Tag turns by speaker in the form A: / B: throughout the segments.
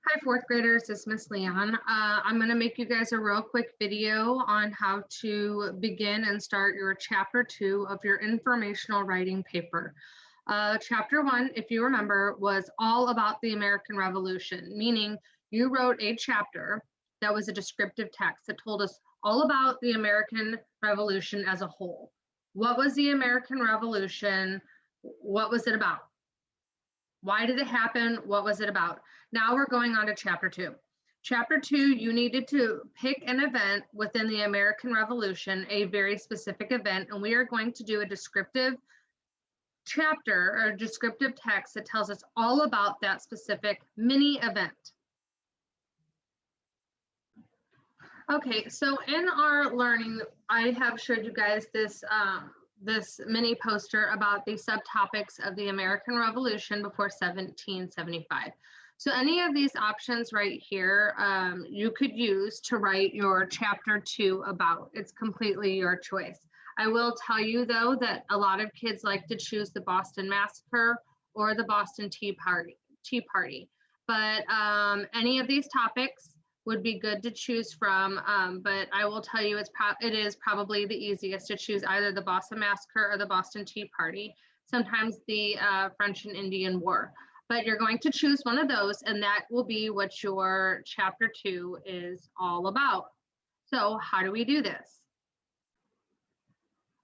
A: Hi, fourth graders, this is Miss Leon. I'm going to make you guys a real quick video on how to begin and start your chapter 2 of your informational writing paper. Chapter 1, if you remember, was all about the American Revolution, meaning you wrote a chapter that was a descriptive text that told us all about the American Revolution as a whole. What was the American Revolution? What was it about? Why did it happen? What was it about? Now we're going on to chapter 2. Chapter 2, you needed to pick an event within the American Revolution, a very specific event, and we are going to do a descriptive chapter or a descriptive text that tells us all about that specific mini event. Okay, so in our learning, I have showed you guys this mini poster about the subtopics of the American Revolution before 1775. So any of these options right here, you could use to write your chapter 2 about. It's completely your choice. I will tell you though that a lot of kids like to choose the Boston Massacre or the Boston Tea Party. But any of these topics would be good to choose from, but I will tell you it is probably the easiest to choose either the Boston Massacre or the Boston Tea Party, sometimes the French and Indian War. But you're going to choose one of those, and that will be what your chapter 2 is all about. So how do we do this?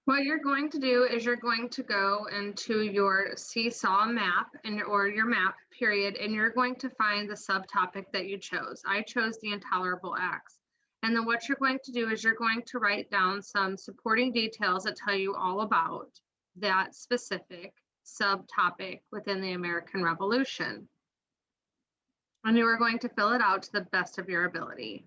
A: What you're going to do is you're going to go into your seesaw map or your map period, and you're going to find the subtopic that you chose. I chose the intolerable acts. And then what you're going to do is you're going to write down some supporting details that tell you all about that specific subtopic within the American Revolution. And you are going to fill it out to the best of your ability.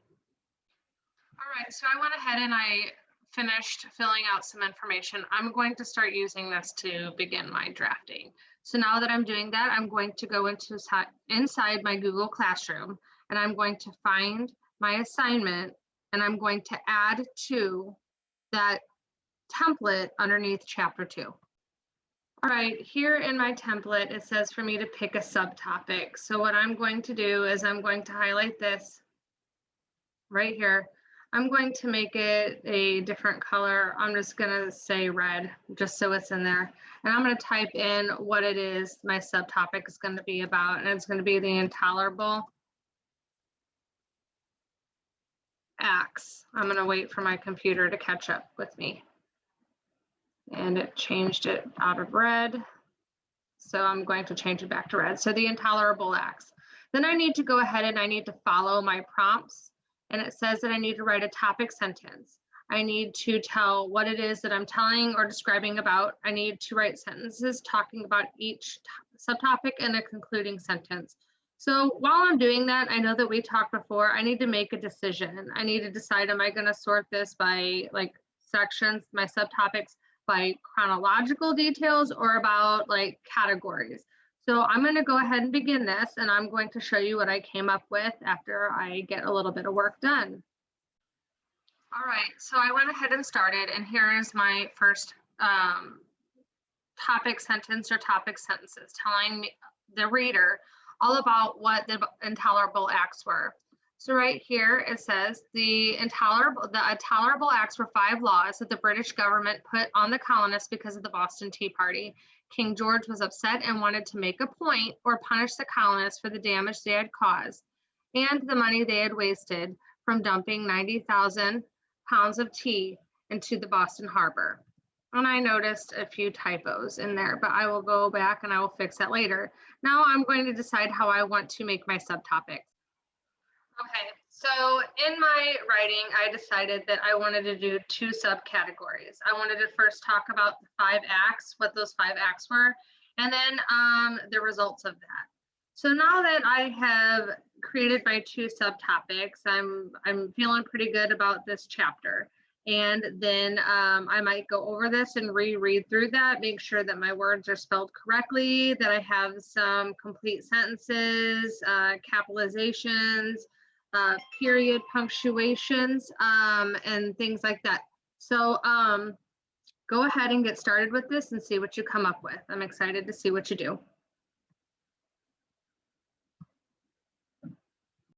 A: All right, so I went ahead and I finished filling out some information. I'm going to start using this to begin my drafting. So now that I'm doing that, I'm going to go inside my Google Classroom, and I'm going to find my assignment, and I'm going to add to that template underneath chapter 2. All right, here in my template, it says for me to pick a subtopic. So what I'm going to do is I'm going to highlight this right here. I'm going to make it a different color. I'm just going to say red, just so it's in there. And I'm going to type in what it is my subtopic is going to be about, and it's going to be the intolerable acts. I'm going to wait for my computer to catch up with me. And it changed it out of red. So I'm going to change it back to red. So the intolerable acts. Then I need to go ahead and I need to follow my prompts. And it says that I need to write a topic sentence. I need to tell what it is that I'm telling or describing about. I need to write sentences talking about each subtopic and a concluding sentence. So while I'm doing that, I know that we talked before, I need to make a decision. I need to decide, am I going to sort this by like sections, my subtopics, by chronological details or about like categories. So I'm going to go ahead and begin this, and I'm going to show you what I came up with after I get a little bit of work done. All right, so I went ahead and started, and here is my first topic sentence or topic sentences telling me, the reader, all about what the intolerable acts were. So right here it says the intolerable acts were 5 laws that the British government put on the colonists because of the Boston Tea Party. King George was upset and wanted to make a point or punish the colonists for the damage they had caused and the money they had wasted from dumping 90,000 pounds of tea into the Boston Harbor. And I noticed a few typos in there, but I will go back and I will fix that later. Now I'm going to decide how I want to make my subtopics. Okay, so in my writing, I decided that I wanted to do 2 subcategories. I wanted to first talk about the 5 acts, what those 5 acts were, and then the results of that. So now that I have created my 2 subtopics, I'm feeling pretty good about this chapter. And then I might go over this and reread through that, make sure that my words are spelled correctly, that I have some complete sentences, capitalizations, period punctuations, and things like that. So go ahead and get started with this and see what you come up with. I'm excited to see what you do.